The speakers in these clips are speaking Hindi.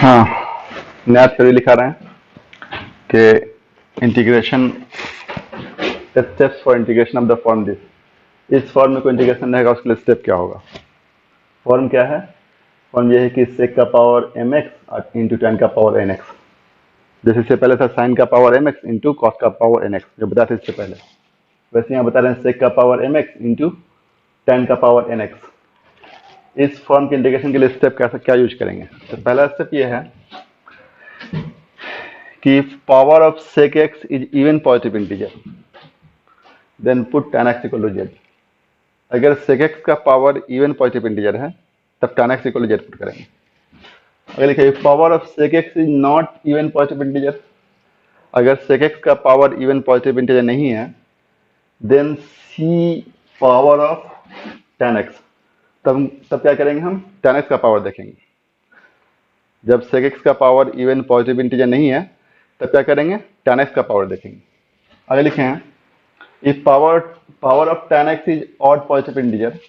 हाँ, नया थ्योरी लिखा रहे हैं कि integration steps for integration of the form this. इस फॉर्म में कोई इंटीग्रेशन रहेगा, उसके लिए स्टेप क्या होगा। फॉर्म क्या है? फॉर्म ये है कि सेक का पावर mx इंटू टेन का पावर nx। जैसे इससे पहले था साइन का पावर mx इंटू कॉस का पावर nx, जो बताया था इससे पहले। वैसे यहाँ बता रहे हैं सेक का पावर mx इंटू टेन का पावर nx। इस फॉर्म के इंटीग्रेशन के लिए स्टेप क्या यूज करेंगे? तो पहला स्टेप ये है कि power of sec x is even positive integer, then put tan x equal to z। अगर sec x का पावर इवन पॉजिटिव इंटीजर है तब tan x equal to z put करेंगे। अगर लिखिए power of sec x is not even positive integer, अगर sec x का पावर इवन पॉजिटिव इंटीजर नहीं है then see power of tan x। तब क्या करेंगे? हम tan x का पावर देखेंगे। जब sec x का पावर इवन पॉजिटिव इंटीजर नहीं है तब क्या करेंगे? tan x का पावर देखेंगे। आगे लिखे हैं if power of tan x is odd positive integer,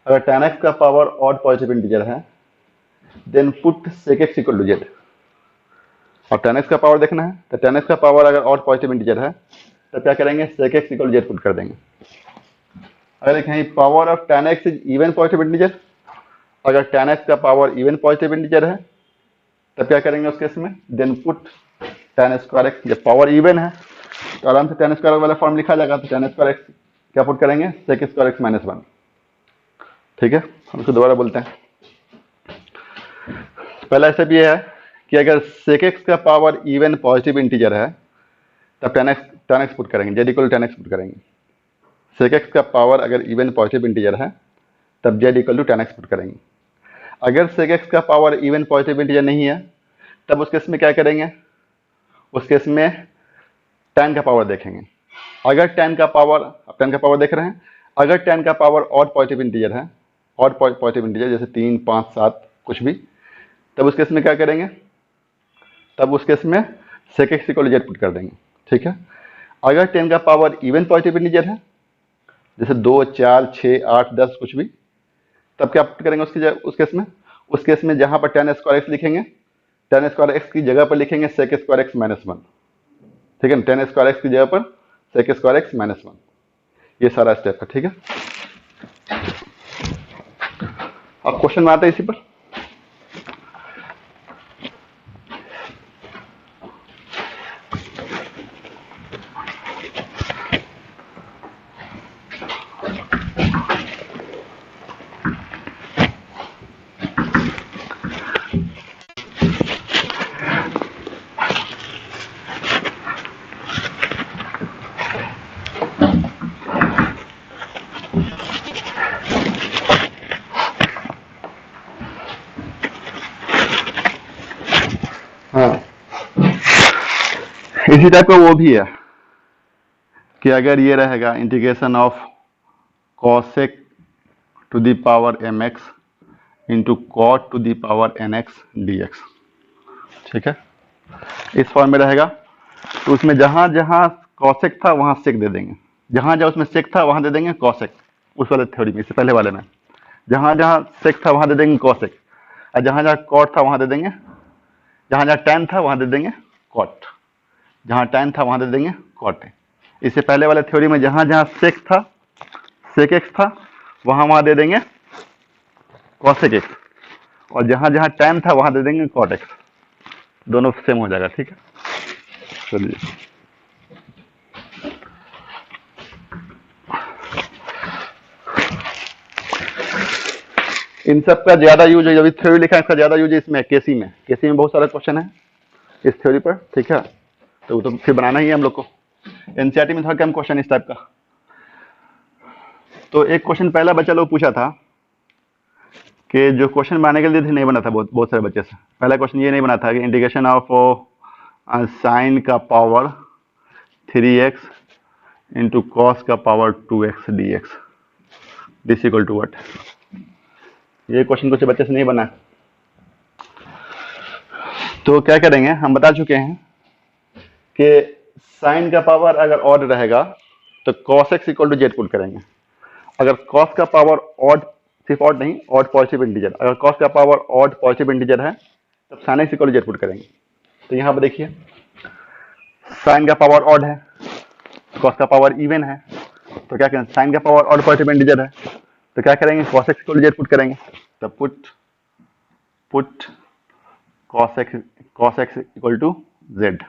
अगर tan x का पावर ऑड पॉजिटिव इंटीजर है then put sec x equal to z। और tan x का पावर देखना है, तो tan x का पावर अगर ऑड पॉजिटिव इंटीजर है तो क्या करेंगे? sec x equal to z put कर देंगे। अगर लिखें power of tan x is even positive integer, अगर tan x का पावर इवन पॉजिटिव इंटीजर है तब क्या करेंगे उस केस में? Then put tan square x। जब पावर इवन है तो आराम से tan स्क्वायर वाला फॉर्म लिखा जाएगा, तो tan स्क्वायर x क्या पुट करेंगे? sec square x minus 1। ठीक है, हम इसको दोबारा बोलते हैं। पहला स्टेप ये है कि अगर sec x का पावर इवन पॉजिटिव इंटीजर है तब tan x पुट करेंगे, z equal to tan x put करेंगे। sec x का पावर अगर इवन पॉजिटिव इंटीजर है तब z equal to tan x put करेंगे। अगर sec x का पावर इवन पॉजिटिव इंटीजर नहीं है तब उस केस में क्या करेंगे? उस केस में tan का पावर देखेंगे। अगर tan का पावर देख रहे हैं, अगर tan का पावर ऑड पॉजिटिव इंटीजर है, ऑड पॉजिटिव इंटीजर जैसे 3, 5, 7 कुछ भी, तब उस केस में क्या करेंगे? तब उस केस में sec x equal to z put कर देंगे। ठीक है। अगर 10 का पावर इवन पॉजिटिव इंटीजर है जैसे 2, 4, 6, 8, 10 कुछ भी, तब क्या पुट करेंगे उस केस में जहां पर tan स्क्वायर x लिखेंगे, tan स्क्वायर x की जगह पर लिखेंगे sec स्क्वायर x माइनस 1। ठीक है, tan स्क्वायर x की जगह पर sec स्क्वायर x माइनस 1। ये सारा स्टेप है। ठीक है, अब क्वेश्चन में आता है इसी पर। हाँ, इसी टाइप का वो भी है कि अगर ये रहेगा integration of cosec to the power mx into cot to the power nx dx। ठीक है, इस फॉर्म में रहेगा तो उसमें जहां जहां cosec था वहां sec दे देंगे, जहां जहां उसमें sec था वहां दे देंगे cosec। उस वाले थ्योरी में, इससे पहले वाले में जहां जहां sec था वहां दे देंगे cosec, और जहां जहां cot था वहां दे देंगे, जहां जहां tan था वहां दे देंगे cot, जहां tan था वहां दे देंगे cot। इससे पहले वाले थ्योरी में जहां जहां sec x था वहां दे देंगे cosec x, और जहां जहां tan था वहां दे देंगे cot x। दोनों सेम हो जाएगा। ठीक है, चलिए इन सब का ज्यादा यूज है, जब थ्योरी लिखा है इसका ज्यादा यूज है इसमें केसी में बहुत सारा क्वेश्चन है इस थ्योरी पर। ठीक है, तो फिर बनाना ही है हम लोग को। एनसीईआरटी में था कम क्वेश्चन इस टाइप का। तो एक क्वेश्चन पहला बच्चा लोग पूछा था कि जो क्वेश्चन बनाने के लिए नहीं बना था बहुत सारे बच्चे से। पहला क्वेश्चन ये नहीं बना था कि इंटीग्रेशन ऑफ साइन का पावर 3x इंटू कॉस का power 2x dx this equal to what. ये क्वेश्चन कुछ बच्चे से नहीं बना। तो क्या करेंगे, हम बता चुके हैं कि साइन का पावर अगर ऑड रहेगा तो cos x equal to z put करेंगे। अगर cos का पावर ऑड, सिर्फ ऑड नहीं, ऑड पॉजिटिव इंटीजर, अगर cos का पावर ऑड पॉजिटिव इंटीजर है तब sine x equal z put करेंगे। तो यहाँ पर देखिए साइन का पावर ऑड है, कॉस का पावर इवन है, तो क्या करें, साइन का पावर ऑड पॉजिटिव इंटीजर है, तो क्या करेंगे, cos x equal z put करेंगे। तो put cos x equal to z.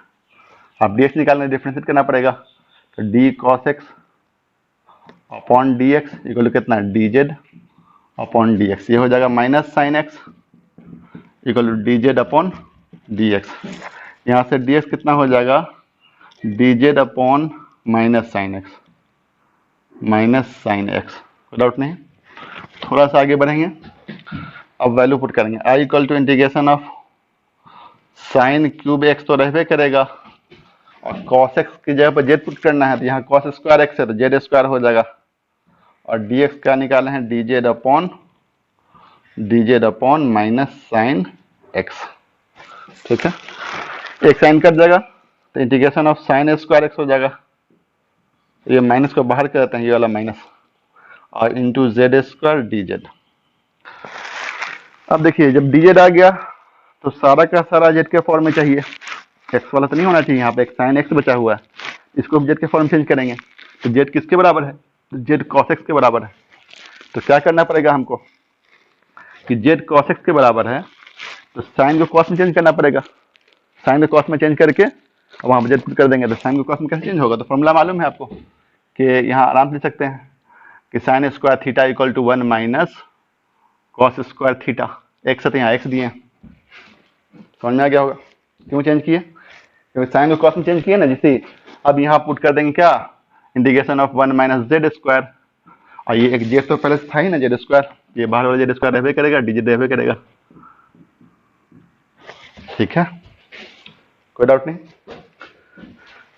अब डी एक्स निकालना, डिफ्रेंशिएट करना पड़ेगा, तो d cos x upon d x equal to कितना, d z upon d x. ये हो जाएगा minus sine x equal to d z upon d x. यहाँ से डी एक्स कितना हो जाएगा, d z upon minus sine x, कोई डाउट नहीं। थोड़ा सा आगे बढ़ेंगे, अब वैल्यू पुट करेंगे, I equal to integration of sine cube x तो रहबे करेगा, और कॉस एक्स की जगह पर जेड पुट करना है, तो यहाँ कॉस स्क्वायर एक्स है तो जेड स्क्वायर हो जाएगा, और डी एक्स का निकाले हैं D z upon minus sine x. ठीक है, एक साइन कट जाएगा तो integration of sign square x हो जाएगा, ये माइनस को बाहर कर देते हैं, ये वाला माइनस, और into Z square D z. अब देखिए जब डी जेड आ गया तो सारा का सारा जेड के फॉर्म में चाहिए, एक्स वाला तो नहीं होना चाहिए, यहाँ पे एक साइन एक्स बचा हुआ है, इसको जेड के फॉर्म में चेंज करेंगे, तो जेड किसके बराबर है, तो जेड कॉस एक्स के बराबर है। तो क्या करना पड़ेगा हमको कि जेड कॉस एक्स के बराबर है, तो साइन को कॉस में चेंज करना पड़ेगा, साइन को कॉस में चेंज करके अब वहाँ पर जेड पुट कर देंगे, तो साइन को कॉस में कैसे चेंज होगा, तो फॉर्मूला मालूम है आपको कि यहाँ आराम से लिख सकते हैं कि sine square theta equal to 1 minus cos square theta, x है तो यहाँ एक्स दिए हैं, समझ में आ गया होगा क्यों चेंज किए, क्योंकि साइन को कॉस में चेंज किए ना जिससे। अब यहाँ पुट कर देंगे क्या, integration of 1 minus Z square, और ये एक जेड तो पहले से था ही ना जेड स्क्वायर, ये बाहर वाला जेड स्क्वायर रहबे करेगा, डी जेड रहबे करेगा। ठीक है, कोई डाउट नहीं।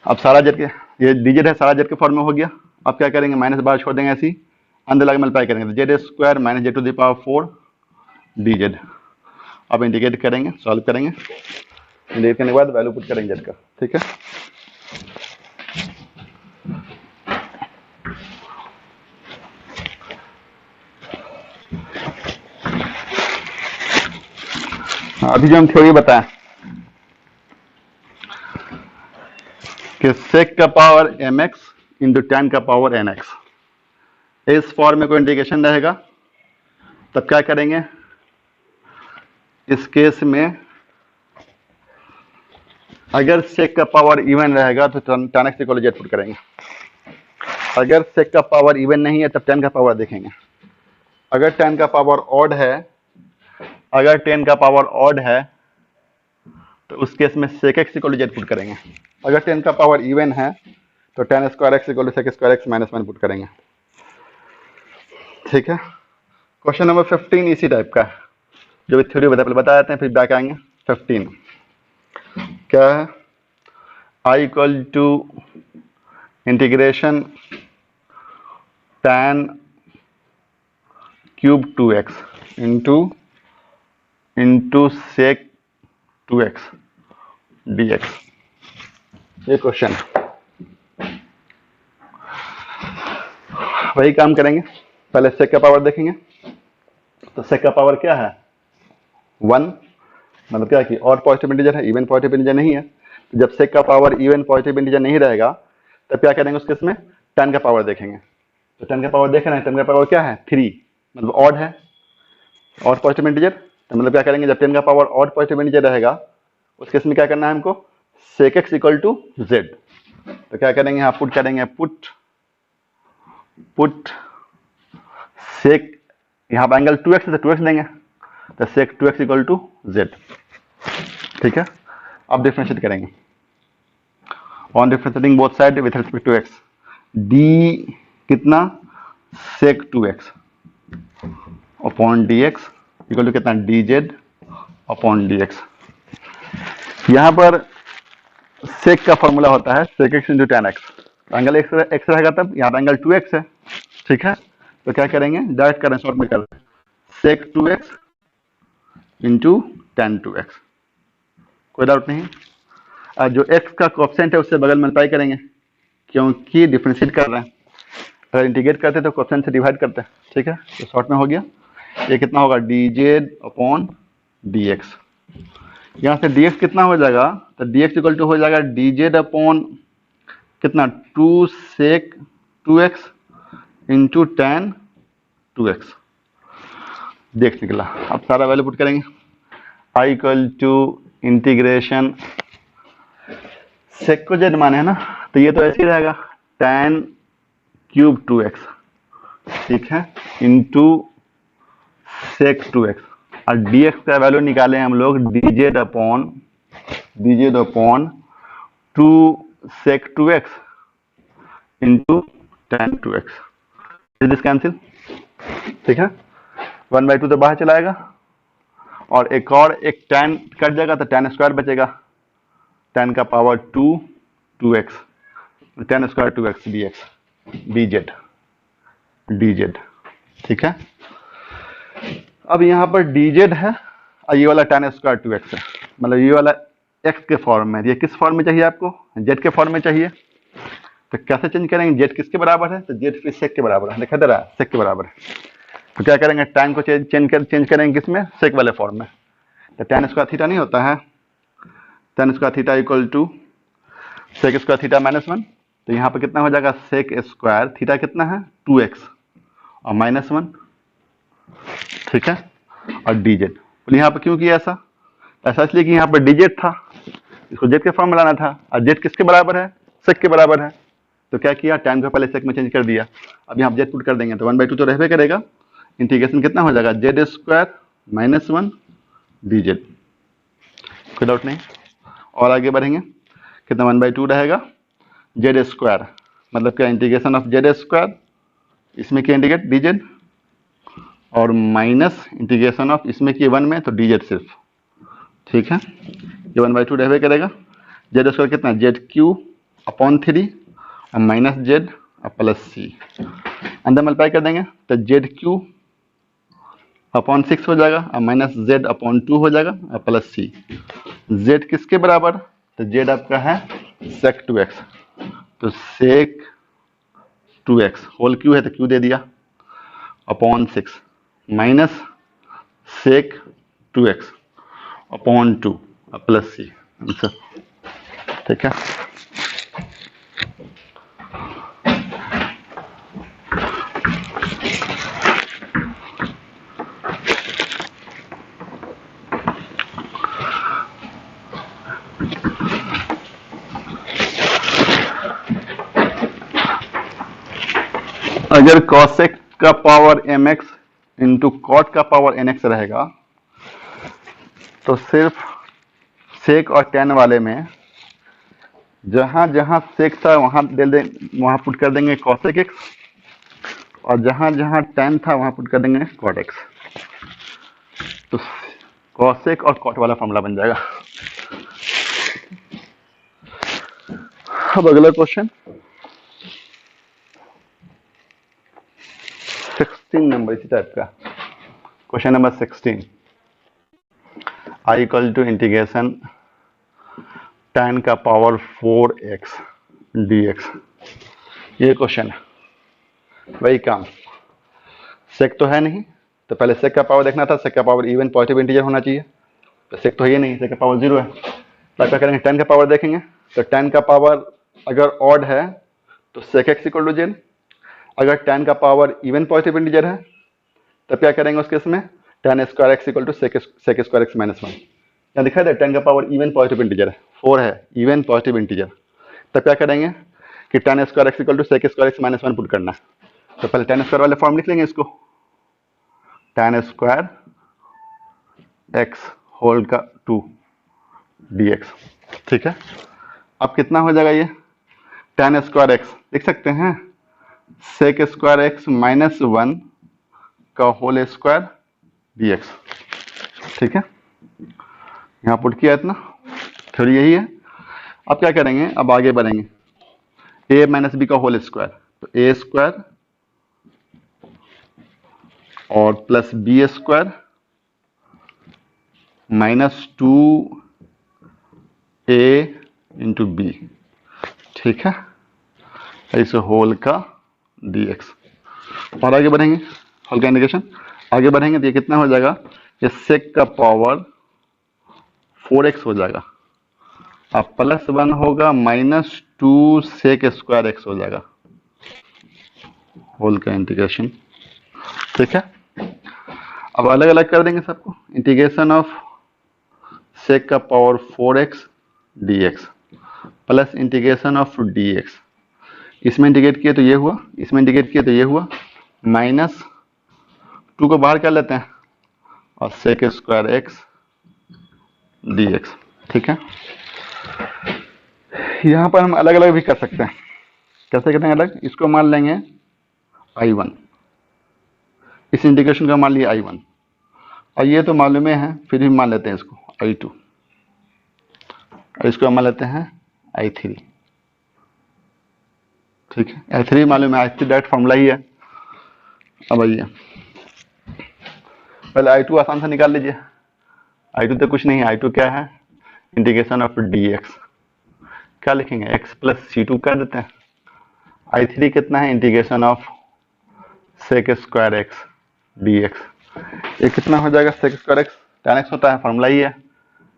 अब सारा जेड के, ये डी जेड है, सारा जेड के फॉर्म में हो गया। अब क्या करेंगे, माइनस बाहर छोड़ देंगे, ऐसी अंदर लगा मल्टीप्लाई करेंगे, तो z square minus z to the power 4 d z. अब इंटीग्रेट करेंगे, सॉल्व करेंगे, इंटीग्रेट करने के बाद वैल्यू पुट करेंगे जेड का। ठीक है, अभी जो हम थ्योरी बताएं कि सेक का power m x into tan का पावर एन एक्स, इस फॉर्म में कोई इंटीग्रेशन रहेगा, तब क्या करेंगे, इस केस में अगर सेक का पावर इवन रहेगा तो ten x equal z put करेंगे, अगर सेक का पावर इवन नहीं है तब टेन का पावर देखेंगे, अगर टेन का पावर ऑड है, अगर 10 का पावर ऑड है तो उस केस में sec x equal z put करेंगे, अगर 10 का पावर इवन है तो tan square x equal sec square x minus 1 put करेंगे। ठीक है, क्वेश्चन नंबर 15 इसी टाइप का है, जो भी थ्योरी बता देते हैं फिर बैक आएंगे। 15 क्या है, I equal to integration tan cube 2x into sec 2x dx, ये क्वेश्चन। वही काम करेंगे, पहले सेक का पावर देखेंगे, तो सेक का पावर क्या है 1, मतलब क्या कि और पॉजिटिव इंटीजर है, इवन पॉजिटिव इंटीजर नहीं है, तो जब सेक का पावर इवन पॉजिटिव इंटीजर नहीं रहेगा तब क्या करेंगे, उस केस में 10 का पावर देखेंगे, तो 10 का पावर देख रहे हैं, 10 का पावर क्या है 3, मतलब ऑड है, और पॉजिटिव इंटीजर, तो मतलब क्या करेंगे, जब 10 का पावर ऑड पॉजिटिव इंटीजर रहेगा उस केस में क्या करना है हमको, sec x equal to z, तो क्या करेंगे, यहाँ पुट करेंगे, पुट सेक, यहाँ पर एंगल 2x है तो 2x देंगे, तो सेक 2x इक्वल टू जेड। ठीक है, अब डिफरेंशिएट करेंगे, on differentiating both side with respect to x, d कितना sec 2x upon d x equal to कितना d z upon d x. यहाँ पर सेक का फॉर्मूला होता है sec x into tan x, angle x रहेगा तब, यहाँ पर एंगल 2x है। ठीक है, तो क्या करेंगे, डायरेक्ट करें, शॉर्ट में कर रहे हैं, सेक 2x इंटू टेन 2x, कोई डाउट नहीं। और जो x का कोएफिशिएंट है उससे बगल में मल्टीप्लाई करेंगे, क्योंकि डिफरेंशिएट कर रहे हैं, अगर इंटीग्रेट करते तो कोएफिशिएंट से डिवाइड करते हैं। ठीक है, तो शॉर्ट में हो गया, ये कितना होगा D z upon d x, यहाँ से dx कितना हो जाएगा, तो dx इक्वल टू हो जाएगा dz अपॉन कितना 2 sec 2x into ten 2x, dx निकला। अब सारा वैल्यू पुट करेंगे, i equal to integration sec को जेड माने है ना, तो ये तो ऐसे ही रहेगा tan क्यूब 2x, ठीक है, इंटू सेक 2x, और dx का वैल्यू निकाले हम लोग dz upon 2 sec 2x into tan 2x, this cancel, ठीक है, 1/2 तो बाहर चलाएगा, और एक tan कट जाएगा तो tan स्क्वायर बचेगा, tan का power 2x, tan square 2x dz, ठीक है। अब यहाँ पर dz है और ये वाला tan स्क्वायर 2x है, मतलब ये वाला x के फॉर्म में, ये किस फॉर्म में चाहिए आपको, z के फॉर्म में चाहिए, तो कैसे चेंज करेंगे, z किसके बराबर है, तो z फिर सेक के बराबर है, दिखा दे रहा है सेक के बराबर है, तो क्या करेंगे tan को चेंज करेंगे किसमें, सेक वाले फॉर्म में, तो tan स्क्वायर थीटा नहीं होता है, tan square theta equal to sec square theta -1, तो यहाँ पर कितना हो जाएगा सेक स्क्वायर थीटा कितना है 2x और -1, ठीक है, और dz। बोले यहाँ पर क्यों किया ऐसा, ऐसा इसलिए कि यहाँ पर dz था, इसको z के फॉर्म में लाना था, और z किसके बराबर है, सेक के बराबर है, तो क्या किया tan को पहले सेक में चेंज कर दिया। अब यहाँ z पुट कर देंगे तो 1/2 तो रहबे करेगा, इंटीग्रेशन कितना हो जाएगा z स्क्वायर -1 dz, कोई डाउट नहीं। और आगे बढ़ेंगे, कितना 1/2 रहेगा z स्क्वायर, मतलब क्या इंटीग्रेशन ऑफ z स्क्वायर, इसमें क्या इंटीग्रेट dz, और माइनस इंटीग्रेशन ऑफ इसमें की 1 में तो dz सिर्फ, ठीक है, ये 1/2 रहबे करेगा, z स्क्वायर कितना ZQ अपॉन 3 और माइनस z और प्लस c, अंदर मल्टीप्लाई कर देंगे तो ZQ अपॉन 6 हो जाएगा और माइनस z अपॉन 2 हो जाएगा और प्लस c, z किसके बराबर, तो z आपका है sec 2x, तो sec 2x होल क्यू है तो q दे दिया upon 6 minus sec 2x upon 2 plus c answer, ठीक है। अगर cosec का पावर mx इंटू कॉट का पावर nx रहेगा तो सिर्फ सेक और tan वाले में जहां जहां सेक था वहां पुट कर देंगे cosec x, और जहां जहां tan था वहां पुट कर देंगे cot x, तो cosec और cot वाला फॉर्मूला बन जाएगा। अब अगला क्वेश्चन 16 नंबर इसी टाइप का, question number 16, i equal to integration tan का पावर 4x dx, ये क्वेश्चन है, वही काम, सेक तो है नहीं तो पहले सेक का पावर देखना था, सेक का पावर इवन पॉजिटिव इंटीजर होना चाहिए, तो सेक तो है ही नहीं, सेक का पावर 0 है, तो क्या करेंगे tan का पावर देखेंगे, तो tan का पावर अगर ऑड है तो sec x equal to z, अगर tan का पावर इवन पॉजिटिव इंटीजर है तब क्या करेंगे उस केस में tan square x equal to sec square x -1, यहाँ दिखा दे tan का पावर इवन पॉजिटिव इंटीजर है 4 है, इवन पॉजिटिव इंटीजर, तब क्या करेंगे कि tan square x equal to sec square x -1 put करना है, तो पहले tan स्क्वायर वाले फॉर्म लिख लेंगे इसको, tan स्क्वायर एक्स होल का 2 dx, ठीक है। अब कितना हो जाएगा ये tan स्क्वायर एक्स लिख सकते हैं सेक स्क्वायर एक्स -1 का होल स्क्वायर dx, ठीक है, यहाँ पुट किया इतना, फिर यही है। अब क्या करेंगे, अब आगे बढ़ेंगे, a माइनस बी का होल स्क्वायर, तो a स्क्वायर और plus b square minus 2a into b, ठीक है, ऐसे होल का dx। और आगे बढ़ेंगे, होल का इंटीग्रेशन आगे बढ़ेंगे तो ये कितना हो जाएगा, ये सेक का पावर 4x हो जाएगा, अब +1 होगा -2 सेक स्क्वायर एक्स हो जाएगा, होल का इंटीग्रेशन। ठीक है, अब अलग अलग कर देंगे सबको। इंटीग्रेशन ऑफ सेक का power 4x dx plus integration of dx, इसमें इंटीग्रेट किए तो ये हुआ, इसमें इंटीग्रेट किए तो ये हुआ, -2 को बाहर कर लेते हैं और सेक स्क्वायर एक्स dx। ठीक है, यहाँ पर हम अलग अलग भी कर सकते हैं। कैसे करते हैं अलग? इसको मान लेंगे I1, इस इंटीग्रेशन का मान लिया I1, और ये तो मालूम है, फिर भी मान लेते हैं इसको I2, और इसको मान लेते हैं I3। ठीक है, I3 मालूम है, I3 डायरेक्ट फॉर्मूला ही है। अब आइए पहले I2 आसान से निकाल लीजिए। I2 तो कुछ नहीं है, I2 क्या है? इंटीग्रेशन ऑफ dx, क्या लिखेंगे? x प्लस C2 कर देते हैं। I3 कितना है? Integration of sec square x dx, ये कितना हो जाएगा? Sec square x tan x होता है, फॉर्मूला ही है,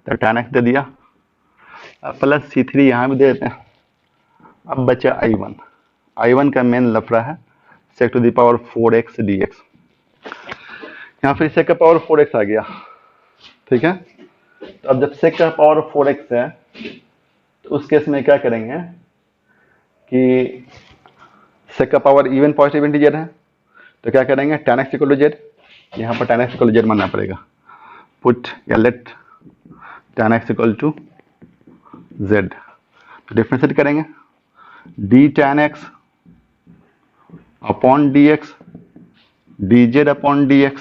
तो tan x दे दिया, अब प्लस C3 यहाँ भी दे देते हैं। अब बचा I1, I1 का मेन लफड़ा है sec to the power 4x dx, यहाँ फिर सेक का पावर 4x आ गया। ठीक है, तो अब जब सेक का पावर 4x है तो उस केस में क्या करेंगे कि सेक का पावर इवन पॉजिटिव इंटीजर है, तो क्या करेंगे? tan x equal to z, यहाँ पर tan x equal to z मानना पड़ेगा। पुट या let tan x equal to z, तो डिफ्रेंशिएट करेंगे d tan x upon dx dz upon dx,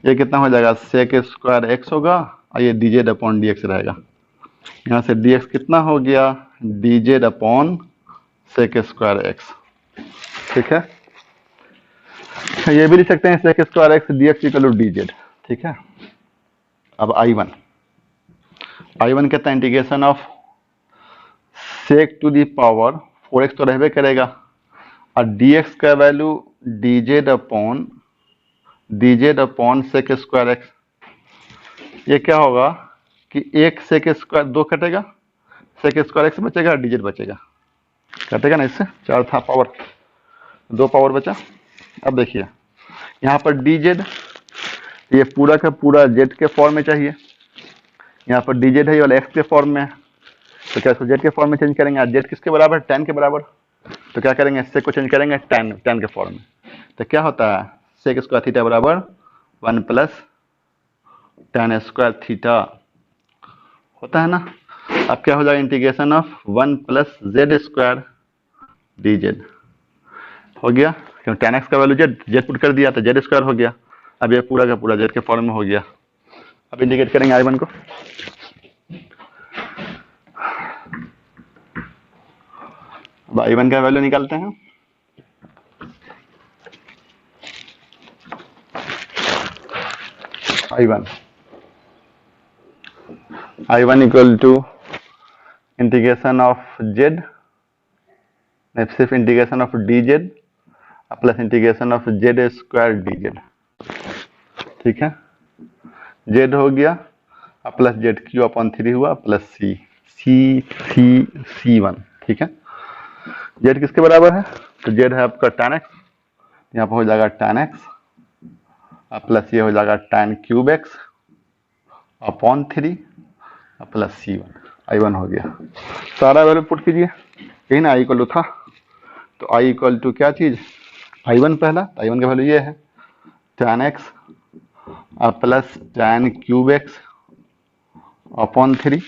ये कितना हो जाएगा? सेक स्क्वायर एक्स होगा और ये dz अपॉन dx रहेगा। यहाँ से dx कितना हो गया? dz upon sec square x. ठीक है, ये भी लिख सकते हैं sec square x dx equal to dz। ठीक है, अब I1 कितना? Integration of sec to the power 4x तो रहबे करेगा, और dx का value dz upon sec square x, ये क्या होगा कि एक सेक स्क्वायर, दो कटेगा, सेक स्क्वायर एक्स बचेगा, dz बचेगा, कटेगा ना, इससे 4 था पावर, 2 पावर बचा। अब देखिए यहाँ पर dz, ये पूरा का पूरा z के फॉर्म में चाहिए, यहाँ पर dz है, ये वाला x के फॉर्म में है, तो क्या इसको z के फॉर्म में चेंज करेंगे? आज z किसके बराबर? tan के बराबर, तो क्या करेंगे? इससे को चेंज करेंगे tan के फॉर्म में, तो क्या होता है? सेक स्क्वायर थीटा बराबर 1 प्लस tan स्क्वायर थीटा होता है ना। अब क्या हो जाएगा? Integration of 1 plus Z square dz हो गया, क्यों? tan x का वैल्यू z पुट कर दिया तो जेड स्क्वायर हो गया। अब ये पूरा का पूरा z के फॉर्म में हो गया। अब इंडिकेट करेंगे I1 को, अब I1 का वैल्यू निकालते हैं। I1 equal to integration of z, सिर्फ integration of dz plus integration of z square dz। ठीक है, z हो गया प्लस जेड क्यू अपॉन 3 हुआ प्लस C1। ठीक है, z किसके बराबर है? तो z है आपका tan x, यहाँ पर हो जाएगा tan x प्लस ये हो जाएगा tan cube x upon 3 plus C1। I1 हो गया, सारा वैल्यू पुट कीजिए, यही ना I इक्वल टू था, तो I इक्वल टू क्या चीज़? I1 पहला, तो I1 का वैल्यू ये है tan x plus tan cube x upon 3,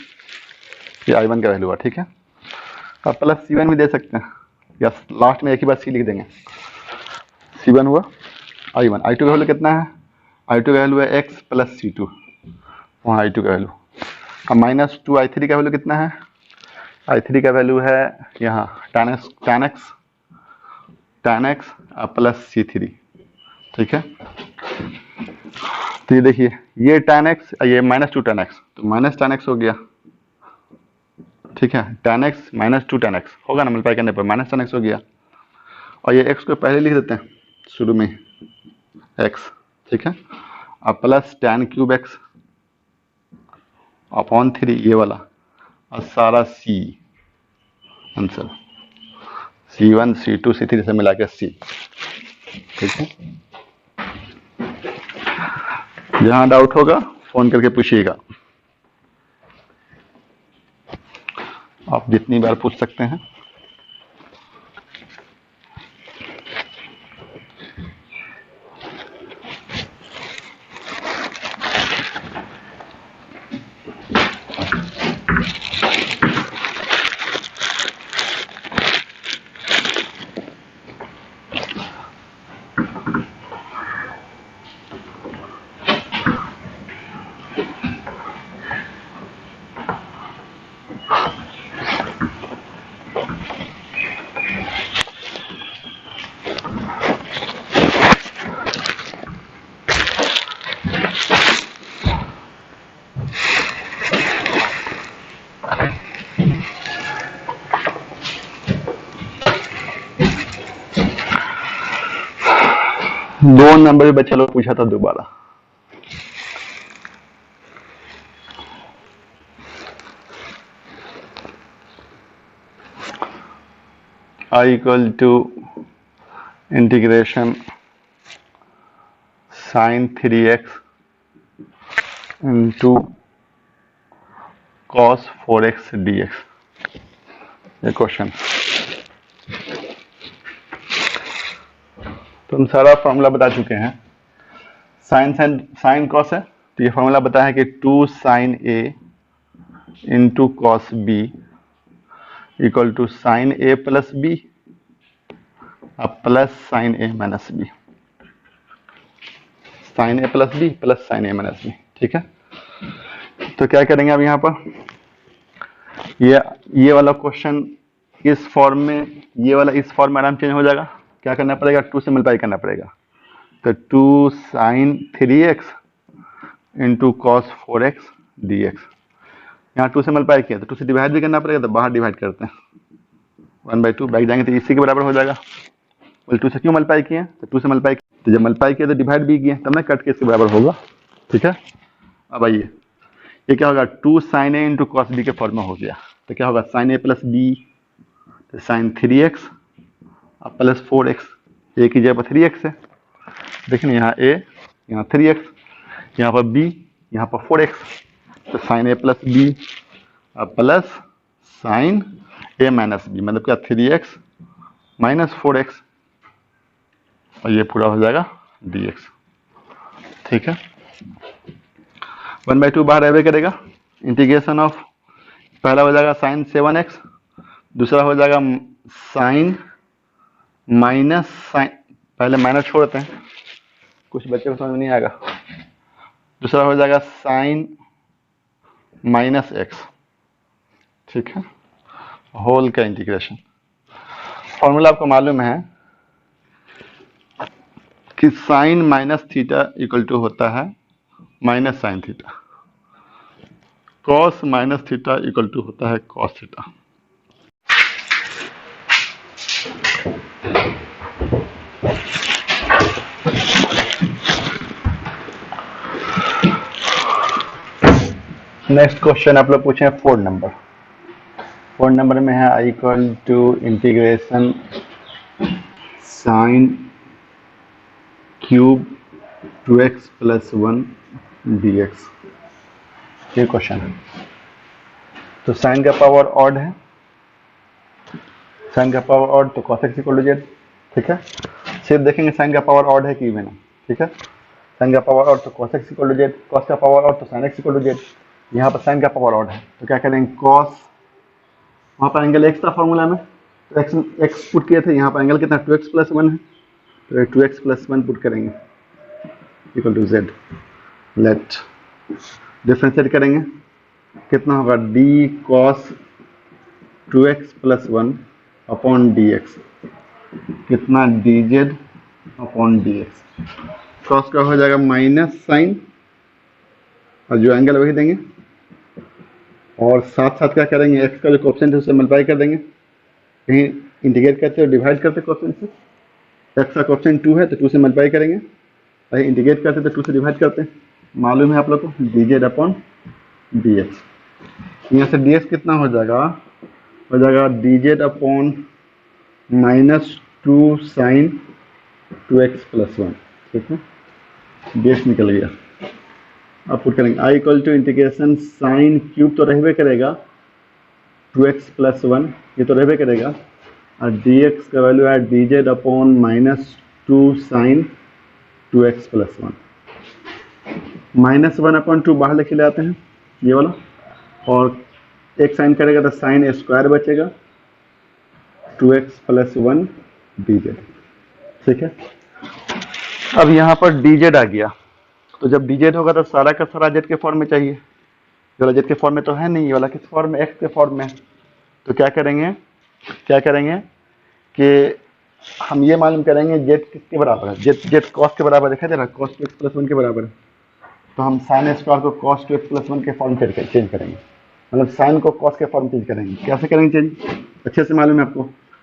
ये I1 का वैल्यू है। ठीक है, अब प्लस C1 भी दे सकते हैं, या लास्ट में एक ही बार C लिख देंगे। C1 हुआ I1, I2 का वैल्यू कितना है? I2 का वैल्यू है x प्लस C2, वहाँ I2 का वैल्यू। अब -2 I3 का वैल्यू कितना है? I3 का वैल्यू है यहाँ tan x प्लस C3। ठीक है, तो ये देखिए, ये tan x, ये -2 tan x, तो -tan x हो गया। ठीक है, tan x -2 tan x होगा ना, मल्टीप्लाई करने पर -tan x हो गया, और ये x को पहले लिख देते हैं शुरू में x। ठीक है, अब plus tan cube x upon 3 ये वाला, और सारा C answer, C1 C2 C3 से मिला के सी। ठीक है, जहां डाउट होगा फोन करके पूछिएगा, आप जितनी बार पूछ सकते हैं। दो नंबर भी बच्चा लोग पूछा था दोबारा। I equal to integration sin 3x into cos 4x dx, ये क्वेश्चन। तो हम सारा फॉर्मूला बता चुके हैं। साइन कॉस है, तो ये फॉर्मूला बताया है कि 2 sin a into cos b equal to sine a plus b अब plus sine a minus b, sine a plus b plus sine a minus b। ठीक है, तो क्या करेंगे अब यहाँ पर, ये वाला क्वेश्चन इस फॉर्म में, ये वाला इस फॉर्म में आराम चेंज हो जाएगा। क्या करना पड़ेगा, 2 से मल्टीप्लाई करना पड़ेगा। तो 2 sin 3x into cos 4x dx, यहाँ 2 से मल्टीप्लाई किया तो 2 से डिवाइड भी करना पड़ेगा, तो बाहर डिवाइड करते हैं 1/2 बैक जाएंगे तो इसी के बराबर हो जाएगा। बोले 2 से क्यों मल्टीप्लाई किए, तो 2 से मल्टीप्लाई, तो जब मल्टीप्लाई किया तो डिवाइड भी किए, तब ना कट के इसके बराबर होगा। ठीक है, अब आइए ये क्या होगा, 2 sin a into cos b के फॉर्म में हो गया, तो क्या होगा sin a प्लस b, तो sin 3x अब प्लस 4x, a की जगह पर 3x है, देखिए यहाँ a यहाँ 3x, यहाँ पर b यहाँ पर 4x, तो sin a प्लस b अब plus sin a minus b, मतलब क्या 3x माइनस 4x, और ये पूरा हो जाएगा dx। ठीक है, 1/2 बाहर रहबे करेगा। इंटीग्रेशन ऑफ, पहला हो जाएगा sin 7x, दूसरा हो जाएगा sin माइनस साइन, पहले माइनस छोड़ते हैं, कुछ बच्चे को समझ में नहीं आएगा। दूसरा हो जाएगा sin माइनस x। ठीक है, होल का इंटीग्रेशन। फॉर्मूला आपको मालूम है कि sine minus theta equal to होता है minus sine theta, cos minus theta equal to होता है कॉस थीटा। नेक्स्ट क्वेश्चन आप लोग पूछे 4 नंबर। 4 नंबर में है I equal to integration sine cube 2x plus 1 dx, ये क्वेश्चन है। तो साइन का पावर ऑड है, साइन का पावर ऑड तो cos x equal to z. ठीक है, सिर्फ देखेंगे साइन का पावर ऑड है कि इवन है। ठीक है, साइन का पावर ऑड तो cos x equal to z, cos का पावर ऑड तो sin x equal to z. यहाँ पर साइन का पावर ऑड है तो क्या करेंगे, cos, वहाँ पर एंगल x था फॉर्मूला में, तो x पुट किए थे, यहाँ पर एंगल कितना 2x प्लस 1 है, तो 2x प्लस 1 पुट करेंगे equal to z। Let differentiate करेंगे, कितना होगा d cos 2x plus 1 upon dx, कितना dz अपॉन dx। cos का हो जाएगा माइनस साइन, और जो एंगल वही देंगे, और साथ साथ क्या करेंगे, x का जो कोएफिशिएंट है उससे मल्टीप्लाई कर देंगे, कहीं इंटीग्रेट करते और डिवाइड करते कोएफिशिएंट से, x का कोएफिशिएंट 2 है तो 2 से मल्टीप्लाई करेंगे, कहीं इंटीग्रेट करते तो 2 से डिवाइड करते हैं। मालूम है आप लोग को dz अपॉन डी एक्स। यहाँ से डी एक्स कितना हो जाएगा, d z upon minus two sine two x plus one. ठीक है, डी एक्स निकल गया। अब पुट करेंगे I equal to integration sine cube तो रहबे करेगा, टू एक्स प्लस वन ये तो रहबे करेगा, और डी एक्स का वैल्यू है D z upon minus two sine two x plus one. Minus one upon to बाहर लेके ले आते हैं ये वाला, और एक साइन करेगा तो साइन स्क्वायर बचेगा, two x plus one d z. ठीक है, अब यहाँ पर डी जेड आ गया, तो जब डी जेड होगा तो सारा का सारा जेड के फॉर्म में चाहिए। ये वाला जेड के फॉर्म में तो है नहीं, ये वाला किस फॉर्म में, एक्स के फॉर्म में। तो क्या करेंगे कि हम ये मालूम करेंगे जेड किसके बराबर है, जेड कॉस के बराबर दिखाई दे रहा है, cos two x plus one के बराबर है। तो हम साइन स्क्वायर को cos two x plus one के फॉर्म चेंज करेंगे, मतलब साइन को कॉस के फॉर्म चेंज करेंगे। कैसे करेंगे चेंज, अच्छे से मालूम है आपको।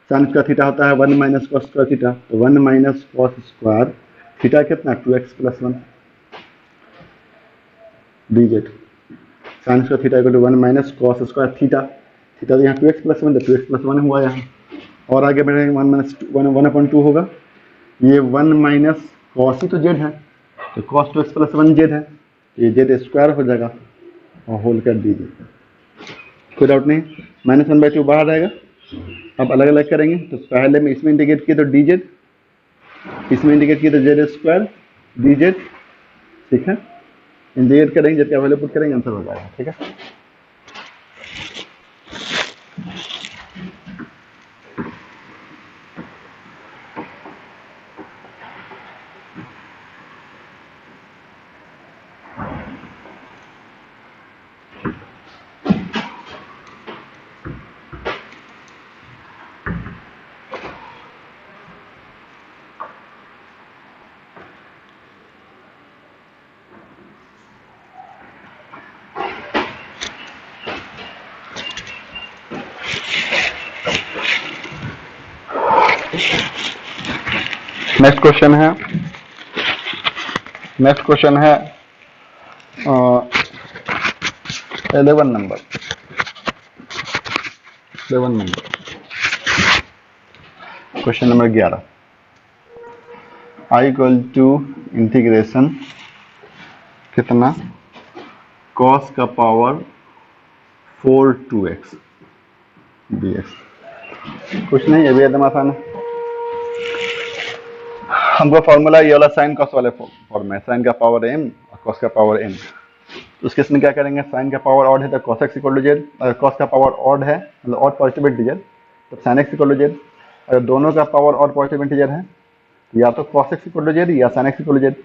साइन स्क्वायर थीटा होता है one minus cos square theta, तो one minus cos square theta कितना, two x plus one d z. Sine square theta equal to one minus cos square theta, theta तो यहाँ टू एक्स प्लस वन, तो टू एक्स प्लस वन हुआ यहाँ। और आगे बढ़ेंगे one minus one upon two होगा, ये वन माइनस कॉस ही तो जेड है, तो cos two x plus one Z है, ये जेड स्क्वायर हो जाएगा और होल कर दीजिए, कोई डाउट नहीं। माइनस वन बाई टू बाहर रहेगा। अब अलग अलग करेंगे, तो पहले में इसमें इंटीग्रेट किए तो डी जेड, इसमें इंटीग्रेट किए तो जेड स्क्वायर डी जेड। ठीक है, इंटीग्रेट करेंगे, जेड का वैल्यू पुट करेंगे, आंसर हो जाएगा। ठीक है, नेक्स्ट क्वेश्चन है 11 नंबर। Question number 11, I equal to integration कितना, कॉस का पावर 4 2x dx। कुछ नहीं, ये भी एकदम आसान है। हमको फॉर्मूला ये वाला साइन कॉस वाले फॉर्म है, साइन का पावर m और कॉस का पावर n। तो उस केस में क्या करेंगे, साइन का पावर ऑड है तो cos x equal to z, अगर कॉस का पावर ऑड है मतलब ऑड पॉजिटिव इंटीजर तो sine x equal to z. अगर दोनों का पावर ऑड पॉजिटिव इंटीजर है तो या तो cos x equal to z या sine x equal to z.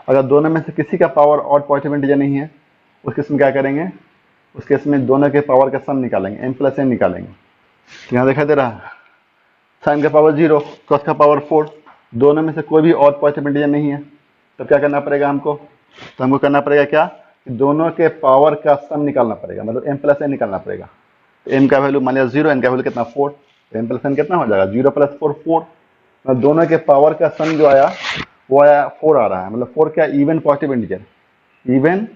अगर दोनों में से किसी का पावर ऑड पॉजिटिव इंटीजर नहीं है, उस केस में क्या करेंगे, उस केस में दोनों के पावर का सम निकालेंगे, m प्लस n निकालेंगे। यहाँ दिखाई दे रहा है साइन का पावर 0, कॉस का पावर 4, दोनों में से कोई भी और पॉजिटिव इंटीजर नहीं है, तो क्या करना पड़ेगा हमको, तो हमको करना पड़ेगा क्या, दोनों के पावर का सम निकालना पड़ेगा, मतलब m प्लस n निकालना पड़ेगा। तो m का वैल्यू मान लिया 0, n का वैल्यू कितना 4, तो m प्लस n कितना हो जाएगा 0 प्लस 4 4। मतलब दोनों के पावर का सम जो आया वो आया 4 आ रहा है, मतलब 4 क्या, even positive integer, even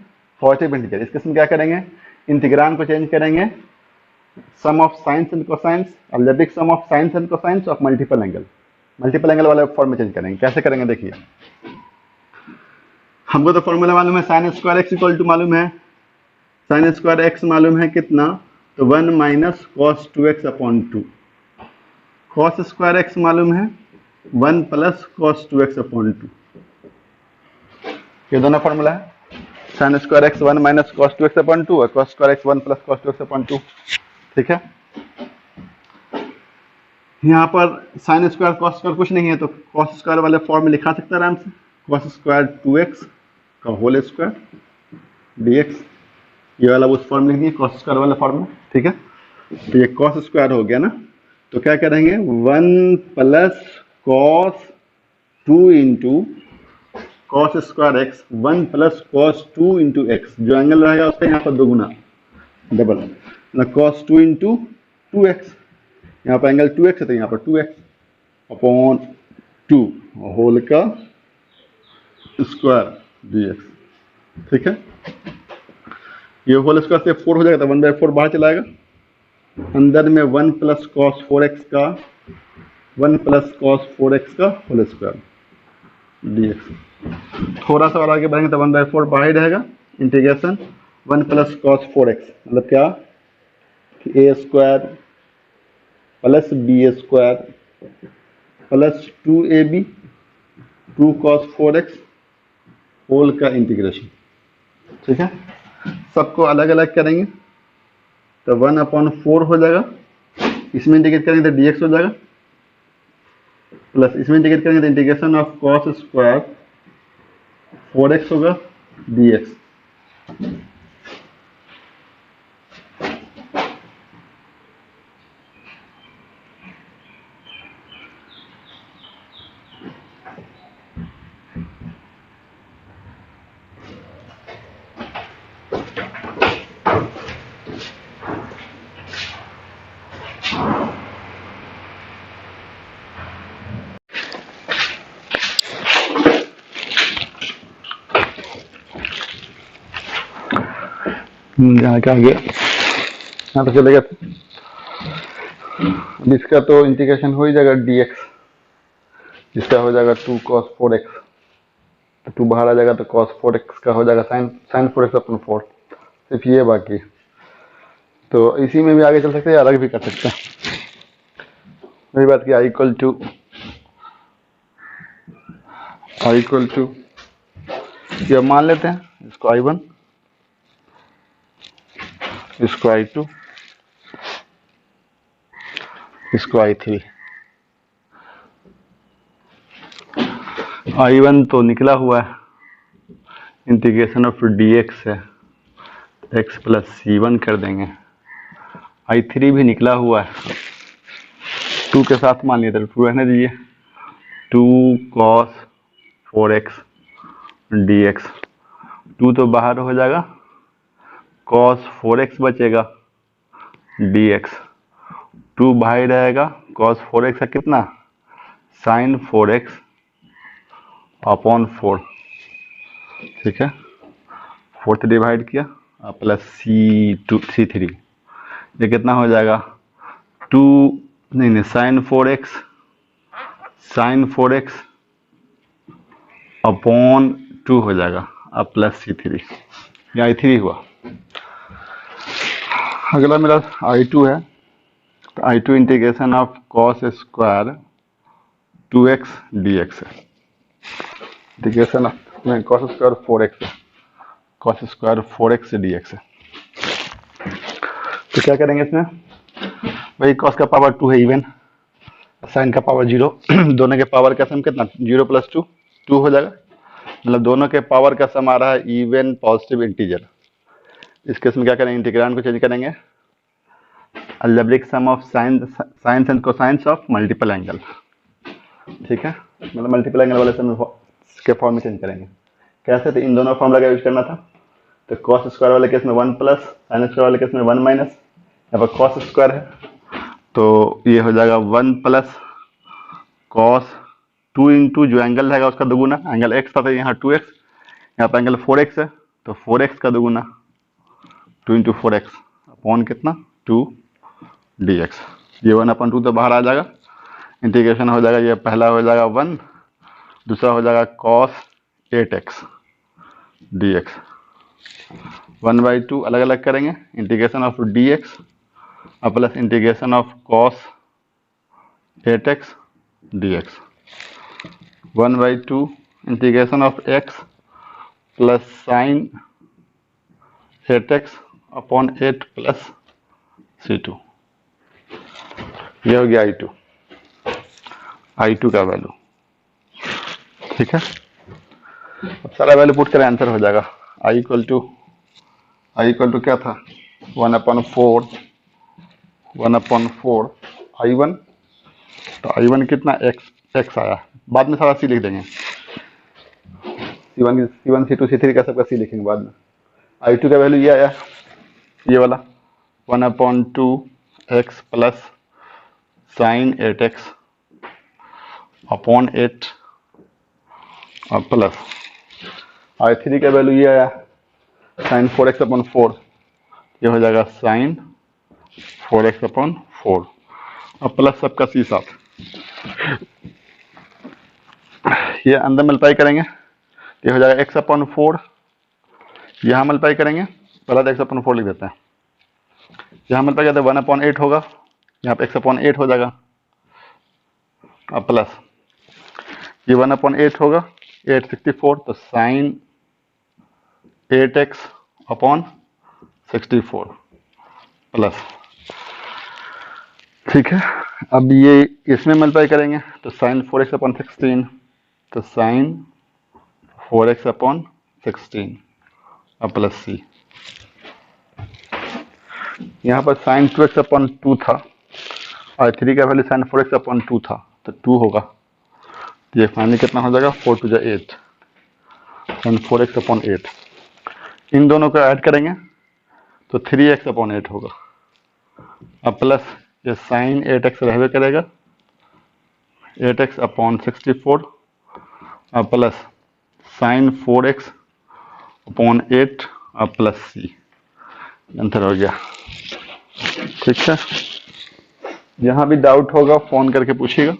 positive integer. इस केस में क्या करेंगे, इंटीग्रांड को चेंज करेंगे, sum of sines and cosines, algebraic sum of sines and cosines of multiple angle वाले फॉर्म में चेंज करेंगे। कैसे करेंगे देखिए, हमको तो फॉर्मूला मालूम है, sine square x equal to मालूम है, साइन स्क्वायर एक्स मालूम है कितना, तो 1 minus cos 2x upon 2। Cos square x मालूम है 1 प्लस कॉस 2x अपॉन 2। ये दोनों फॉर्मूला है, sine square x 1 minus cos 2x upon 2 और cos square x 1 plus cos 2x upon 2। ठीक है, यहाँ पर साइन स्क्वायर कॉस स्क्वायर कुछ नहीं है, तो कॉस स्क्वायर वाले फॉर्म में लिखा सकता है आराम से, कॉस स्क्वायर 2x का होल स्क्वायर dx, ये वाला उस फॉर्म लिख दिए कॉस स्क्वायर वाला फॉर्म में। ठीक है, तो ये कॉस स्क्वायर हो गया ना, तो क्या करेंगे 1 plus cos 2 into cos square x, 1 plus cos 2 into x, जो एंगल रहेगा उसका यहाँ पर दोगुना डबल, मतलब कॉस 2 इंटू 2x, यहाँ पर एंगल 2x है तो यहाँ पर 2x अपॉन 2 होल का स्क्वायर dx। ठीक है, ये होल स्क्वायर से 4 हो जाएगा तो 1/4 बाहर चलाएगा, अंदर में 1 प्लस कॉस 4x का 1 प्लस कॉस 4x का होल स्क्वायर dx। थोड़ा सा और आगे बढ़ेंगे तो 1/4 बाहर ही रहेगा, इंटीग्रेशन 1 प्लस कॉस 4x, मतलब क्या कि a स्क्वायर plus b square plus 2ab 2 cos 4x whole का इंटीग्रेशन। ठीक है, सबको अलग अलग करेंगे तो 1/4 हो जाएगा, इसमें इंटीग्रेट करेंगे तो dx हो जाएगा, प्लस इसमें इंटीग्रेट करेंगे तो integration of cos square 4x होगा dx। यहाँ क्या गया, यहाँ तो चलेगा। अब इसका तो इंटीग्रेशन हो ही जाएगा dx, इसका हो जाएगा 2 cos 4x, तो 2 बाहर आ जाएगा तो cos 4x का हो जाएगा sin 4x अपन 4, सिर्फ ये बाकी। तो इसी में भी आगे चल सकते हैं, अलग भी कर सकते हैं। वही बात की i इक्वल टू ये मान लेते हैं, इसको i1, इसको i2, इसको i3। i1 तो निकला हुआ है, इंटीग्रेशन ऑफ dx है x प्लस c1 कर देंगे। i3 भी निकला हुआ है, 2 के साथ मान लिया तो 2 रहने दीजिए, 2 cos 4x dx, 2 तो बाहर हो जाएगा, cos 4x बचेगा dx, 2 बाहर रहेगा, cos 4x का कितना sin 4x अपॉन 4। ठीक है, 4 से डिवाइड किया प्लस C3, ये कितना हो जाएगा 2 नहीं sin 4x अपॉन 2 हो जाएगा अब प्लस C3, ये i3 हुआ। अगला मेरा i2 है, तो i2 integration of cos square 2x dx है, इंटीग्रेशन में cos स्क्वायर 4x है, cos स्क्वायर 4x dx है। तो क्या करेंगे इसमें, भाई cos का पावर 2 है इवन, sin का पावर 0, दोनों के पावर का सम कितना 0 प्लस 2 2 हो जाएगा, मतलब दोनों के पावर का सम आ रहा है इवन पॉजिटिव इंटीजर। इस केस में क्या करेंगे, इंटीग्रांड को चेंज करेंगे, algebraic sum of sines and cosines of multiple angle. ठीक है, मतलब मल्टीपल एंगल वाले सम के फॉर्म में चेंज करेंगे। कैसे, तो इन दोनों फॉर्मूला का यूज करना था, तो cos स्क्वायर वाले केस में 1 प्लस, sin स्क्वायर वाले केस में 1 माइनस, यहाँ पर cos स्क्वायर है तो ये हो जाएगा 1 प्लस cos 2 इंटू जो एंगल रहेगा उसका दोगुना, एंगल x था तो यहाँ 2x, यहाँ पर एंगल 4x है तो 4x का दोगुना 2 इंटू 4x अपॉन कितना 2 dx। ये 1/2 तो बाहर आ जाएगा, इंटीग्रेशन हो जाएगा, ये पहला हो जाएगा 1, दूसरा हो जाएगा cos 8x dx, 1/2 अलग अलग करेंगे, integration of dx plus integration of cos 8x dx, 1/2 integration of x plus sin 8x upon 8 plus C2। ये हो गया i2 का वैल्यू। ठीक है, अब सारा वैल्यू पुट करें, आंसर हो जाएगा i इक्वल टू क्या था 1/4 i1, तो i1 कितना x आया, बाद में सारा c लिख देंगे, C1 C2 C3 का सबका c लिखेंगे बाद में। i2 का वैल्यू ये आया, ये वाला 1/2 x plus sin 8x upon 8 और प्लस i3 का वैल्यू ये आया sin 4x अपॉन 4, ये हो जाएगा साइन 4x/4 और प्लस सबका सी साथ, ये अंदर मल्टीप्लाई करेंगे, ये हो जाएगा x/4, यहाँ मल्टीप्लाई करेंगे, पहला तो x/4 लिख देते हैं, यहाँ मल्टीप्लाई करते हैं 1/8 होगा, यहाँ पे x/8 हो जाएगा, अब प्लस ये 1/8 होगा, 864, तो साइन 8x/64 प्लस, ठीक है। अब ये इसमें मल्टीप्लाई करेंगे तो साइन 4x/16, तो साइन 4x/16 अब प्लस सी, यहाँ पर साइन 2x/2 था और 3 का वैल्यू साइन 4x/2 था, तो 2 होगा, तो ये फाइनली कितना हो जाएगा 4 2 8, साइन 4x/8, इन दोनों को ऐड करेंगे तो 3x/8 होगा, अब प्लस ये साइन 8x रहवे करेगा, 8x/64 अब प्लस साइन 4x/8 अब प्लस सी, आंसर हो गया, ठीक है। यहाँ भी डाउट होगा फोन करके पूछिएगा।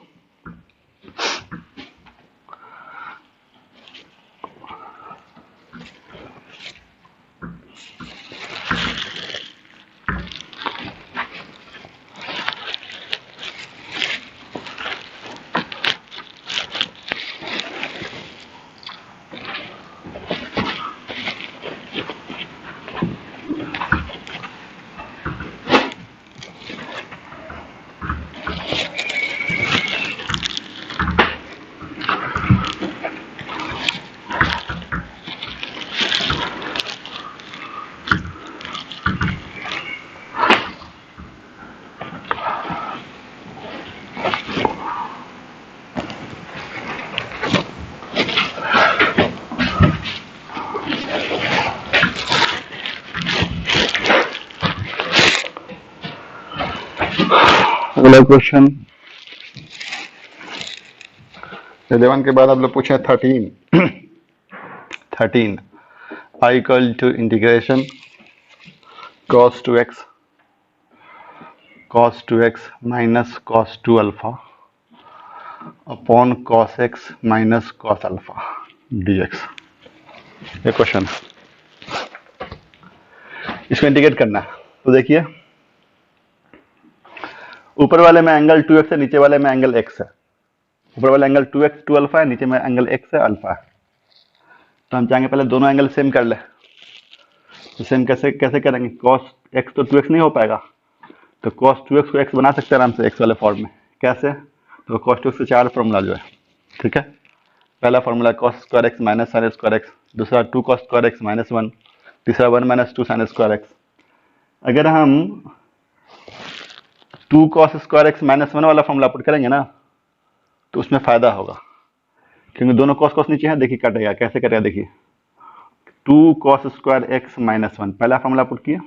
अगला क्वेश्चन 11 के बाद आप लोग पूछे 13 I equal to integration cos 2x minus cos 2 alpha upon cos x minus cos alpha dx, ये क्वेश्चन, इसको इंटीग्रेट करना है। तो देखिए ऊपर वाले में एंगल 2x है, नीचे वाले में एंगल x है, ऊपर वाला एंगल 2x 2 अल्फा है, नीचे में एंगल x है अल्फा है, तो हम चाहेंगे पहले दोनों एंगल सेम कर ले, तो सेम कैसे करेंगे, cos x तो 2x नहीं हो पाएगा, तो cos 2x को x बना सकते हैं आराम से x वाले फॉर्म में, कैसे, तो cos 2x से 4 फॉर्मूला जो है, ठीक है। पहला formula cos square x minus sine square x, दूसरा 2 cos स्क्वायर x माइनस 1, तीसरा 1 माइनस 2 साइन स्क्वायर x। अगर हम 2 cos स्क्वायर x माइनस 1 वाला फॉर्मूला पुट करेंगे ना, तो उसमें फायदा होगा, क्योंकि दोनों cos नीचे है, देखिए कटेगा, कैसे कटेगा देखिए, 2 cos स्क्वायर x माइनस 1 पहला फॉर्मूला पुट किया,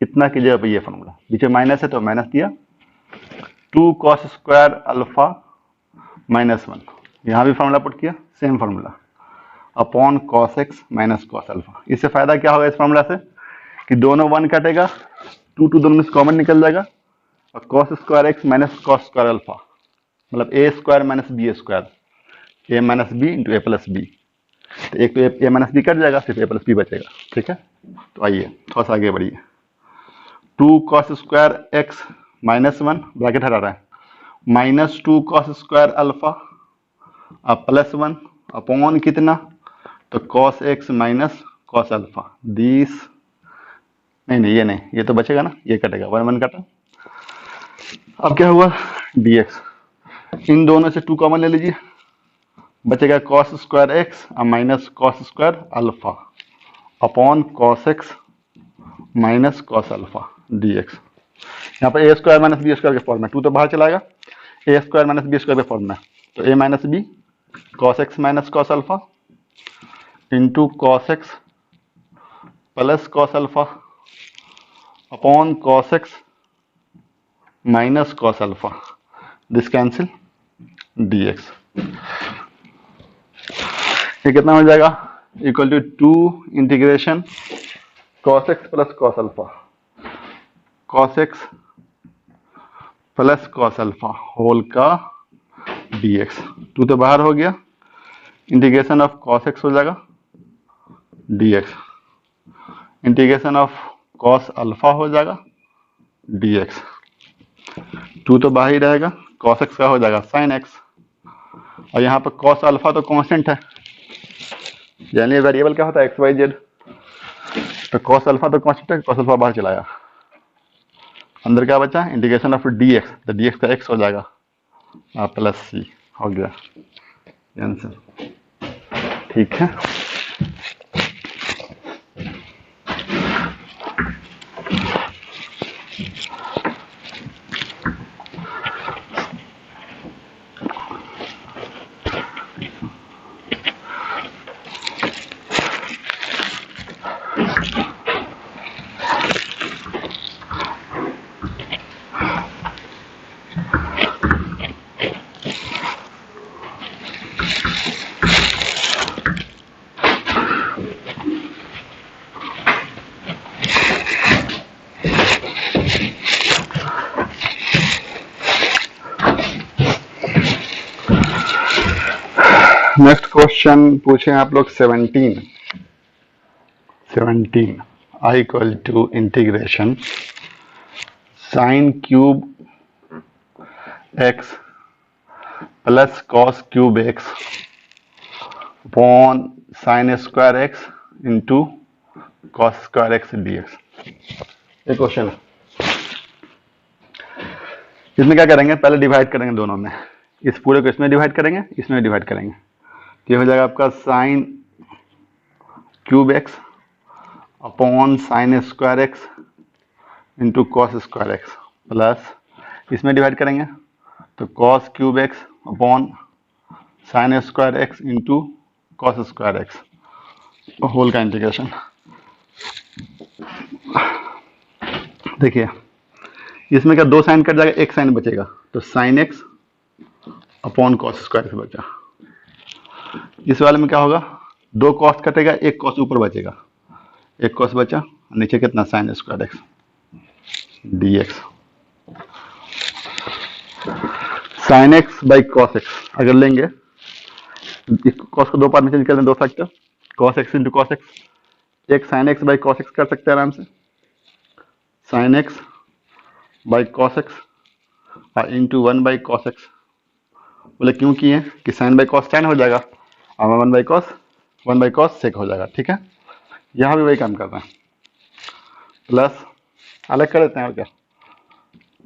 इतना कीजिए, अब ये फॉर्मूला नीचे माइनस है तो माइनस दिया, 2 cos स्क्वायर अल्फा माइनस 1, यहाँ भी फॉर्मूला पुट किया, same formula upon cos x minus cos alpha. इससे फायदा क्या होगा इस फॉर्मूला से कि दोनों 1 कटेगा, 2 दोनों में से कॉमन निकल जाएगा, और cos square x minus cos square alpha मतलब a square minus b square, a minus b into a plus b, तो एक तो a माइनस बी कट जाएगा, सिर्फ a प्लस बी बचेगा, ठीक है। तो आइए थोड़ा सा आगे बढ़िए, 2 cos square x minus 1 bracket हटा रहा है, माइनस 2 cos स्क्वायर अल्फा अब प्लस 1 अपॉन कितना, तो cos x minus cos alpha, this नहीं ये नहीं, ये तो बचेगा ना, ये कटेगा, 1 1 कटा, अब क्या हुआ dx, इन दोनों से 2 कॉमन ले लीजिए, बचेगा cos स्क्वायर x और minus cos square alpha upon cos x minus cos alpha dx। यहाँ पर a square minus b square के फॉर्म में 2 तो बाहर चलाएगा, a square minus b square के फॉर्म में, तो a minus b cos x minus cos alpha into cos x plus cos alpha upon cos x minus cos alpha, this cancel dx, ये कितना हो जाएगा, equal to 2 integration cos x plus cos alpha, cos x plus cos alpha whole का dx। 2 तो बाहर हो गया, इंटीग्रेशन ऑफ कॉस एक्स हो जाएगा dx, integration of cos alpha हो जाएगा dx। 2 तो बाहर ही रहेगा, कॉस एक्स का हो जाएगा साइन एक्स, और यहाँ पर कॉस अल्फा तो कांस्टेंट है, यानी वेरिएबल क्या होता है एक्स वाई जेड, तो कॉस अल्फा तो कांस्टेंट है, कॉस अल्फा बाहर चलाया, अंदर क्या बचा इंटीग्रेशन ऑफ dx, तो dx का x हो जाएगा प्लस सी, हो गया आंसर। ठीक है, नेक्स्ट क्वेश्चन पूछे आप लोग 17 I equal to integration sine cube x plus cos cube x upon sine square x into cos square x d x. ये क्वेश्चन है, इसमें क्या करेंगे, पहले डिवाइड करेंगे दोनों में, इस पूरे को इसमें डिवाइड करेंगे, इसमें डिवाइड करेंगे, ये हो जाएगा आपका sine cube x upon sine square x into cos square x, plus इसमें डिवाइड करेंगे तो cos cube x upon sine square x into cos square x whole का इंटीग्रेशन। देखिए इसमें क्या दो साइन कट जाएगा, एक साइन बचेगा, तो sine x upon cos square x बचा। इस वाले में क्या होगा, दो कॉस कटेगा, एक कॉस ऊपर बचेगा, एक कॉस बचा, नीचे कितना sign square x d x. Sign x by cos x अगर लेंगे, कॉस को दो पार्ट में चेंज कर दें, दो factor, cos x into cos x, एक sine x by cos x कर सकते हैं आराम से, sine x by cos x और इंटू 1 बाई कॉस एक्स। बोले क्यों किए कि साइन बाई कॉस tan हो जाएगा और 1 बाई कॉस सेक हो जाएगा। ठीक है, यहाँ भी वही काम कर रहे हैं, प्लस अलग कर देते हैं और क्या,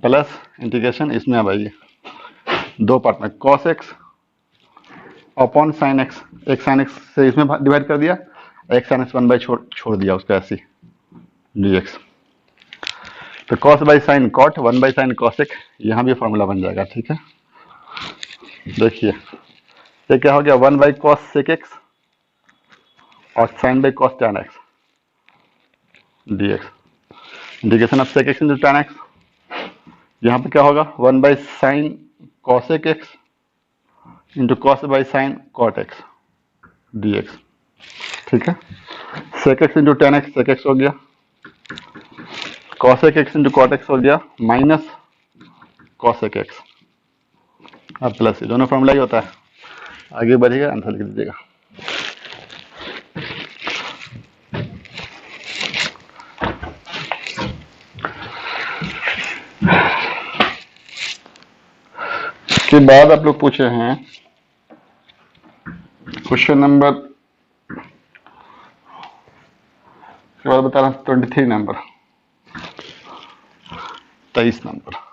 प्लस इंटीग्रेशन इसमें अब आइए दो पार्ट में, cos x upon sine x, एक साइन एक्स से इसमें डिवाइड कर दिया, एक साइन एक्स 1 बाई छोड़ दिया उसका ऐसे डी एक्स, तो cos by sine cot, 1 by sine cosec, यहाँ भी फॉर्मूला बन जाएगा। ठीक है, देखिए ये क्या हो गया, 1 बाई कॉस सेक एक्स और sine by cos tan x d x, integration of sec x into tan x, यहाँ पे क्या होगा 1 by sine cosec x into cos by sine cot x d x. ठीक है, sec x into tan x, sec x हो गया, cosec x into cot x हो गया, माइनस कॉसेक एक्स, अब प्लस, दोनों फॉर्मूला ही होता है। आगे बढ़िएगा, आंसर लिख दीजिएगा। इसके बाद आप लोग पूछे हैं क्वेश्चन नंबर, इसके बाद बता रहा हूँ 23 नंबर, 23 नंबर।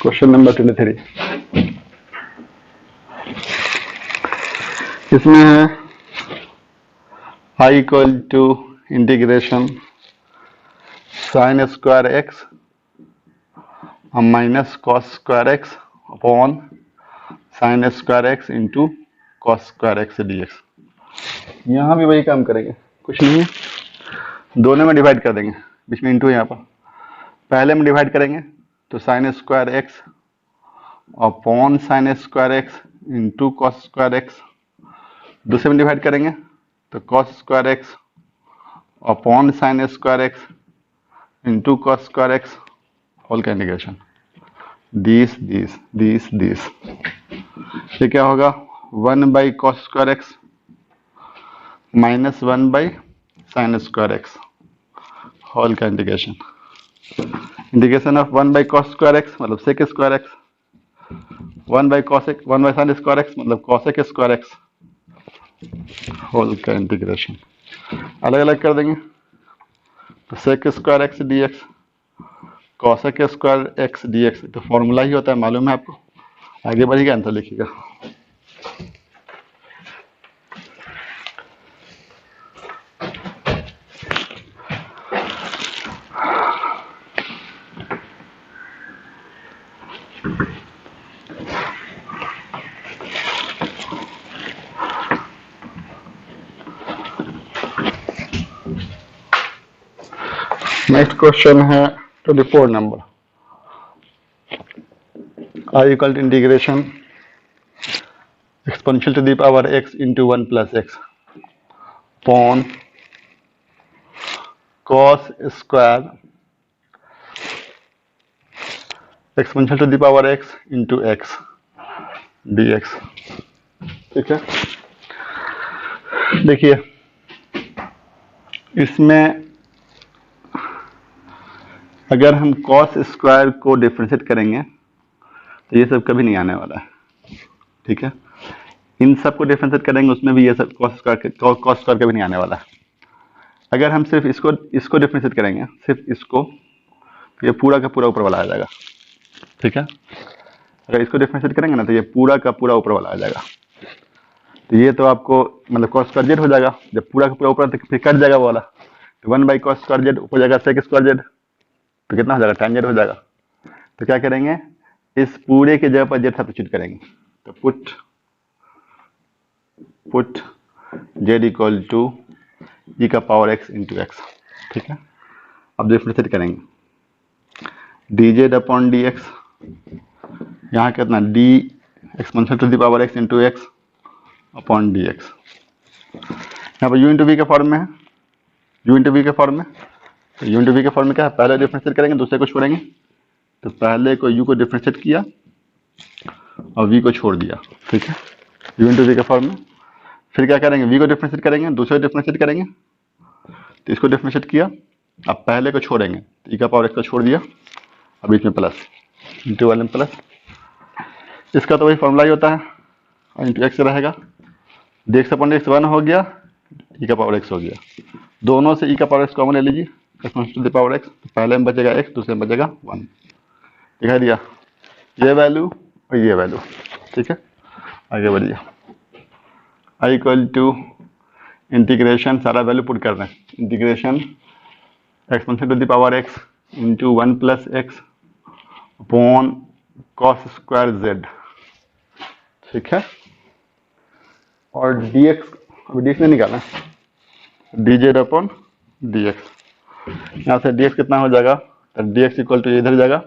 क्वेश्चन नंबर 23, इसमें है I equal to integration sine square x minus cos square x upon sine square x into cos square x d x. यहाँ भी वही काम करेंगे, कुछ नहीं है, दोनों में डिवाइड कर देंगे, बीच में इंटू यहाँ पर, पहले में डिवाइड करेंगे तो sine square x upon sine square x into cos square x. दूसरे में डिवाइड करेंगे तो cos square x upon sine square x into cos square x whole का इंटीग्रेशन दिस। ये क्या होगा 1 by cos square x minus 1 by sine square x whole का integration. Integration of 1 by cos square x मतलब sec square x, 1 by sine square x मतलब कॉसेक स्क्वायर एक्स होल का इंटीग्रेशन। अलग अलग कर देंगे तो sec square x d x cosec square x d x, तो फॉर्मूला ही होता है, मालूम है आपको। आगे बढ़िएगा, आंसर लिखिएगा। नेक्स्ट क्वेश्चन है 24 number. I equal to integration exponential to the power x into 1 plus x upon cos square exponential to the power x into x dx। ठीक है, देखिए इसमें अगर हम कॉस स्क्वायर को डिफरेंशिएट करेंगे तो ये सब कभी नहीं आने वाला है। ठीक है, इन सब को डिफरेंशिएट करेंगे उसमें भी ये सब कॉस स्क्वायर कभी नहीं आने वाला है। अगर हम सिर्फ इसको डिफरेंशिएट करेंगे, सिर्फ इसको, तो ये पूरा का पूरा ऊपर वाला आ जाएगा। ठीक है, अगर इसको डिफरेंशिएट करेंगे ना तो ये पूरा का पूरा ऊपर वाला आ जाएगा। तो ये तो आपको मतलब कॉस स्क्वायर जेड हो जाएगा। जब पूरा का पूरा ऊपर तो फिर कट जाएगा वो वाला, तो 1 बाई कॉस स्क्वायर जेड ऊपर जाएगा सेक स्क्वायर जेड, तो कितना हो जाएगा tan जेड हो जाएगा। तो क्या करेंगे, इस पूरे के जगह पर जेड सब्स्टिट्यूट करेंगे। तो पुट जेड इक्वल टू ई का पावर एक्स इंटू एक्स। ठीक है, अब डिफरेंशिएट करेंगे d z upon d x, यहाँ कितना d exponential to the power x into x upon d x. यहाँ पर यू इंटू वी के फॉर्म में है, यू इंटू वी के फॉर्म में। तो यू इंटू वी के फॉर्म में क्या है, पहले डिफरेंशिएट करेंगे दूसरे को छोड़ेंगे। तो पहले को यू को डिफरेंशिएट किया और वी को छोड़ दिया। ठीक है, यू इंटू वी के फॉर्म में। फिर क्या करेंगे, वी को डिफरेंशिएट करेंगे दूसरे को डिफरेंशिएट करेंगे। तो इसको डिफरेंशिएट किया, अब पहले को छोड़ेंगे, तो ई का पावर एक्स को छोड़ दिया, अब बीच में प्लस इंटू वाले में प्लस। इसका तो वही फॉर्मूला ही होता है, और इंटू एक्स रहेगा। डी एक्स अपॉन एक्स 1 हो गया, ई का पावर एक्स हो गया। दोनों से ई का पावर एक्स कॉमन ले लीजिए, exponential to the power x. तो पहले में बचेगा एक्स, दूसरे में बचेगा 1। दिखाई दिया ये वैल्यू और ये वैल्यू। ठीक है, आगे बढ़िए। आई इक्वल टू इंटीग्रेशन, सारा वैल्यू पुट कर रहे हैं, integration exponential to the power x into 1 plus x upon cos square z. ठीक है, और डी एक्स, अभी डी एक्स नहीं निकालना, d z upon d x. यहाँ से डी एक्स कितना हो जाएगा, तो डी एक्स इक्वल टू इधर जाएगा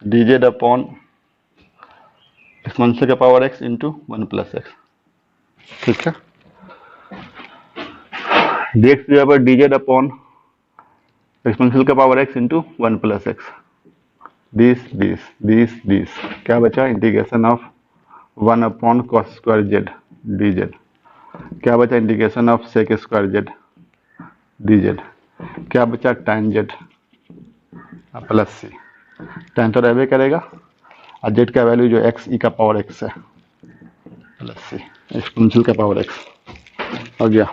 डी जेड अपॉन एक्सपोनेंशियल का power x into 1 plus x. ठीक है, डी एक्स जगह पर डी जेड अपॉन एक्सपोनेंशियल का power x into 1 plus x. This क्या बचा, integration of 1 upon cos square z d z. क्या बचा, integration of sec square z d z. क्या बचा, tan z plus c. tan तो रहबे करेगा, और जेड का वैल्यू जो एक्स ई का पावर एक्स है प्लस सी एक्सपोनेंशियल का पावर एक्स हो गया।